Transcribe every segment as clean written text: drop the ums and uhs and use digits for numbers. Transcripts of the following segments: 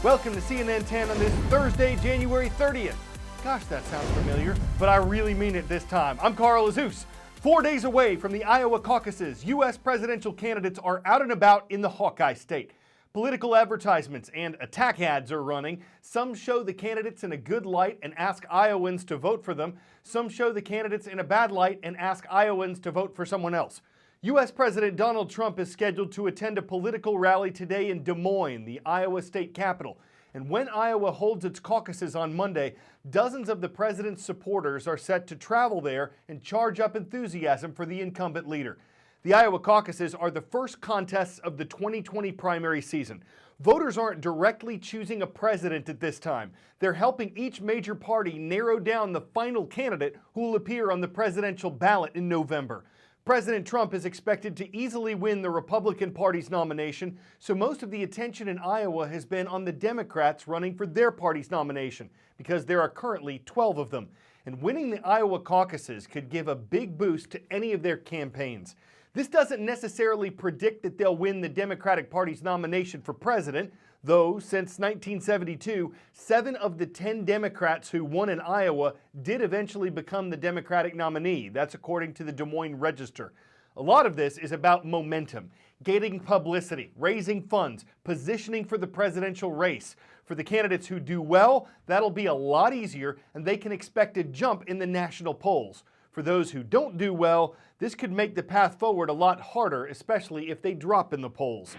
Welcome to CNN 10 on this Thursday, January 30th. Gosh, that sounds familiar, but I really mean it this time. I'm Carl Azus. 4 days away from the Iowa caucuses, U.S. presidential candidates are out and about in the Hawkeye State. Political advertisements and attack ads are running. Some show the candidates in a good light and ask Iowans to vote for them. Some show the candidates in a bad light and ask Iowans to vote for someone else. U.S. President Donald Trump is scheduled to attend a political rally today in Des Moines, the Iowa state capital. And when Iowa holds its caucuses on Monday, dozens of the president's supporters are set to travel there and charge up enthusiasm for the incumbent leader. The Iowa caucuses are the first contests of the 2020 primary season. Voters aren't directly choosing a president at this time. They're helping each major party narrow down the final candidate who will appear on the presidential ballot in November. President Trump is expected to easily win the Republican Party's nomination, so most of the attention in Iowa has been on the Democrats running for their party's nomination, because there are currently 12 of them. And winning the Iowa caucuses could give a big boost to any of their campaigns. This doesn't necessarily predict that they'll win the Democratic Party's nomination for president, though since 1972, 7 of the 10 Democrats who won in Iowa did eventually become the Democratic nominee. That's according to the Des Moines Register. A lot of this is about momentum, getting publicity, raising funds, positioning for the presidential race. For the candidates who do well, that'll be a lot easier, and they can expect a jump in the national polls. For those who don't do well, this could make the path forward a lot harder, especially if they drop in the polls.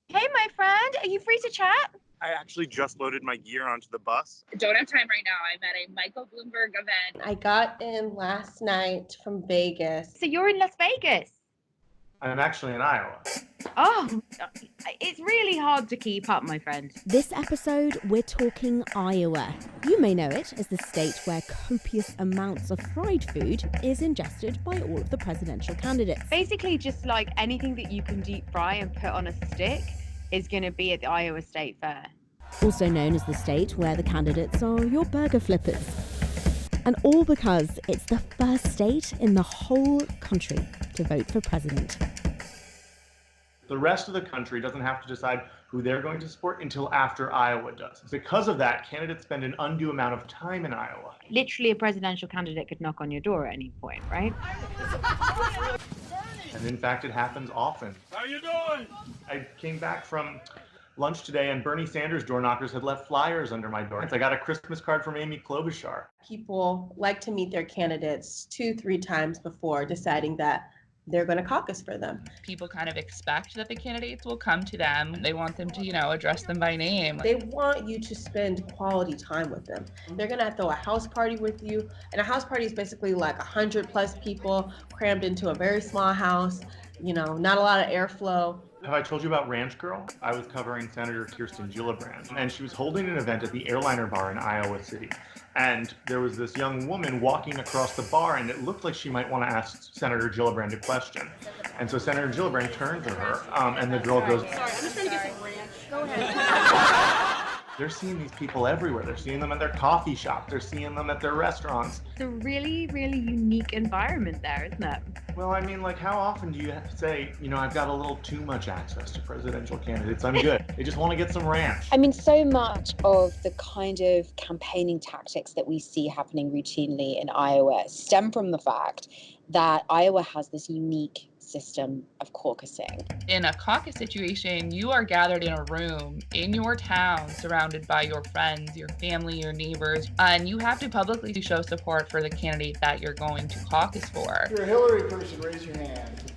Hey, my friend, are you free to chat? I actually just loaded my gear onto the bus. I don't have time right now. I'm at a Michael Bloomberg event. I got in last night from Vegas. So you're in Las Vegas? I'm actually in Iowa. Oh, it's really hard to keep up, my friend. This episode, we're talking Iowa. You may know it as the state where copious amounts of fried food is ingested by all of the presidential candidates. Basically, just like anything that you can deep fry and put on a stick is going to be at the Iowa State Fair. Also known as the state where the candidates are your burger flippers. And all because it's the first state in the whole country to vote for president. The rest of the country doesn't have to decide who they're going to support until after Iowa does. Because of that, candidates spend an undue amount of time in Iowa. Literally, a presidential candidate could knock on your door at any point, right? And in fact, it happens often. How you doing? I came back from lunch today and Bernie Sanders door knockers had left flyers under my door. I got a Christmas card from Amy Klobuchar. People like to meet their candidates 2-3 times before deciding that they're going to caucus for them. People kind of expect that the candidates will come to them. They want them to, address them by name. They want you to spend quality time with them. They're going to throw a house party with you. And a house party is basically like 100+ people crammed into a very small house, not a lot of airflow. Have I told you about Ranch Girl? I was covering Senator Kirsten Gillibrand, and she was holding an event at the Airliner Bar in Iowa City. And there was this young woman walking across the bar, and it looked like she might want to ask Senator Gillibrand a question. And so Senator Gillibrand turned to her, and the girl goes, Sorry, I'm just trying to get some ranch. Go ahead. They're seeing these people everywhere. They're seeing them at their coffee shop. They're seeing them at their restaurants. It's a really, really unique environment there, isn't it? Well, I mean, how often do you have to say, I've got a little too much access to presidential candidates. I'm good. They just want to get some ranch. I mean, so much of the kind of campaigning tactics that we see happening routinely in Iowa stem from the fact that Iowa has this unique system of caucusing. In a caucus situation, you are gathered in a room in your town, surrounded by your friends, your family, your neighbors, and you have to publicly show support for the candidate that you're going to caucus for. If you're a Hillary person, raise your hand.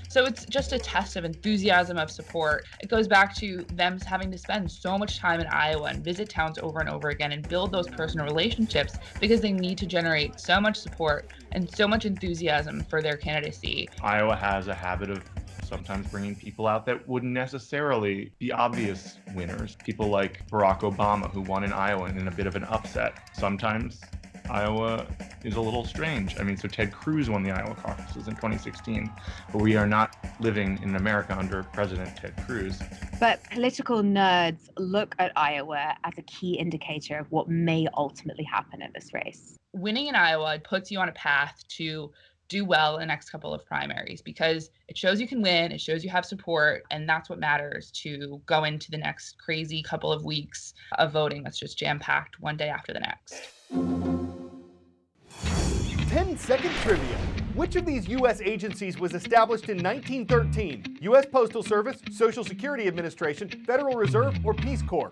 So it's just a test of enthusiasm, of support. It goes back to them having to spend so much time in Iowa and visit towns over and over again and build those personal relationships because they need to generate so much support and so much enthusiasm for their candidacy. Iowa has a habit of sometimes bringing people out that wouldn't necessarily be obvious winners. People like Barack Obama, who won in Iowa in a bit of an upset. Sometimes Iowa is a little strange. So Ted Cruz won the Iowa caucuses in 2016, but we are not living in America under President Ted Cruz. But political nerds look at Iowa as a key indicator of what may ultimately happen in this race. Winning in Iowa puts you on a path to do well in the next couple of primaries, because it shows you can win, it shows you have support, and that's what matters to go into the next crazy couple of weeks of voting that's just jam-packed one day after the next. 10-second trivia. Which of these U.S. agencies was established in 1913? U.S. Postal Service, Social Security Administration, Federal Reserve, or Peace Corps?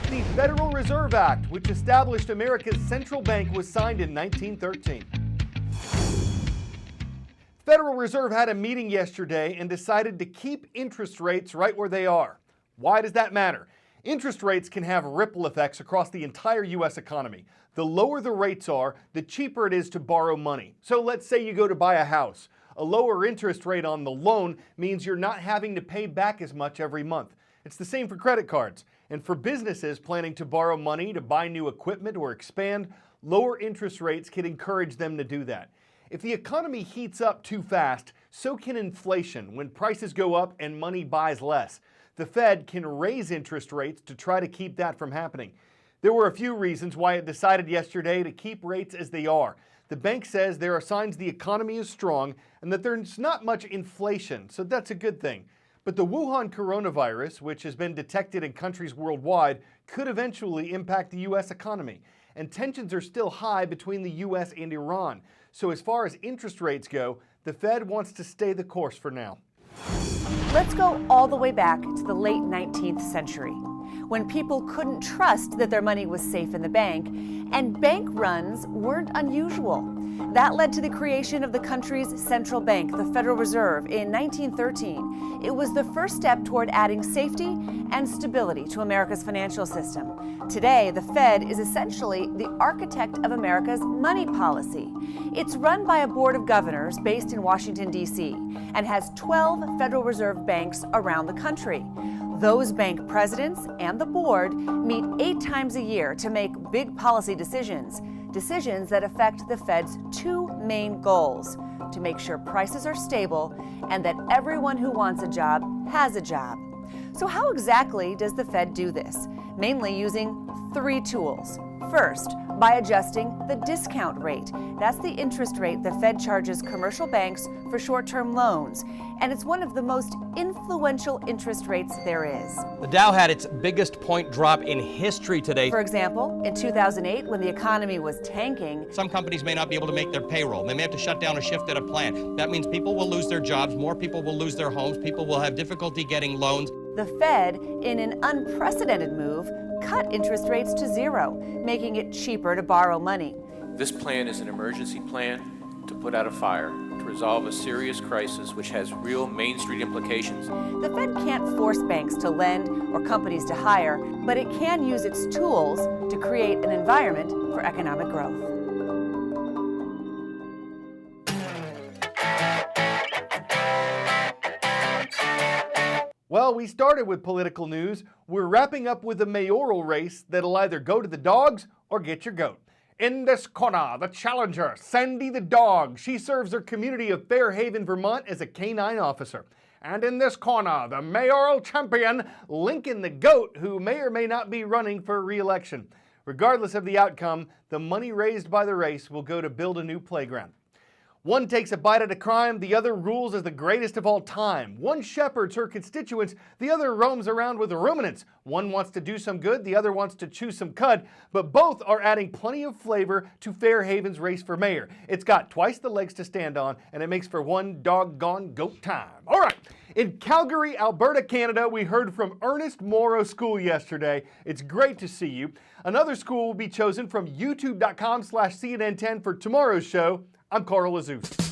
The Federal Reserve Act, which established America's central bank, was signed in 1913. Federal Reserve had a meeting yesterday and decided to keep interest rates right where they are. Why does that matter? Interest rates can have ripple effects across the entire U.S. economy. The lower the rates are, the cheaper it is to borrow money. So let's say you go to buy a house. A lower interest rate on the loan means you're not having to pay back as much every month. It's the same for credit cards. And for businesses planning to borrow money to buy new equipment or expand, lower interest rates can encourage them to do that. If the economy heats up too fast, so can inflation when prices go up and money buys less. The Fed can raise interest rates to try to keep that from happening. There were a few reasons why it decided yesterday to keep rates as they are. The bank says there are signs the economy is strong and that there's not much inflation, so that's a good thing. But the Wuhan coronavirus, which has been detected in countries worldwide, could eventually impact the U.S. economy. And tensions are still high between the U.S. and Iran. So as far as interest rates go, the Fed wants to stay the course for now. Let's go all the way back to the late 19th century, when people couldn't trust that their money was safe in the bank, and bank runs weren't unusual. That led to the creation of the country's central bank, the Federal Reserve, in 1913. It was the first step toward adding safety and stability to America's financial system. Today, the Fed is essentially the architect of America's money policy. It's run by a board of governors based in Washington, D.C., and has 12 Federal Reserve banks around the country. Those bank presidents and the board meet 8 times a year to make big policy decisions that affect the Fed's 2 main goals: to make sure prices are stable and that everyone who wants a job has a job. So how exactly does the Fed do this? Mainly using 3 tools. First, by adjusting the discount rate. That's the interest rate the Fed charges commercial banks for short-term loans, and it's one of the most influential interest rates there is. The Dow had its biggest point drop in history today. For example, in 2008, when the economy was tanking, some companies may not be able to make their payroll. They may have to shut down a shift at a plant. That means people will lose their jobs, more people will lose their homes, people will have difficulty getting loans. The Fed, in an unprecedented move, cut interest rates to 0, making it cheaper to borrow money. This plan is an emergency plan to put out a fire, to resolve a serious crisis which has real Main Street implications. The Fed can't force banks to lend or companies to hire, but it can use its tools to create an environment for economic growth. Well, we started with political news. We're wrapping up with a mayoral race that'll either go to the dogs or get your goat. In this corner, the challenger, Sandy the dog. She serves her community of Fairhaven, Vermont as a canine officer. And in this corner, the mayoral champion, Lincoln the goat, who may or may not be running for re-election. Regardless of the outcome, the money raised by the race will go to build a new playground. One takes a bite at a crime, the other rules as the greatest of all time. One shepherds her constituents, the other roams around with ruminants. One wants to do some good, the other wants to chew some cud, but both are adding plenty of flavor to Fairhaven's race for mayor. It's got twice the legs to stand on, and it makes for one doggone goat time. All right, in Calgary, Alberta, Canada, we heard from Ernest Morrow School yesterday. It's great to see you. Another school will be chosen from youtube.com/CNN10 for tomorrow's show. I'm Carl Azuz.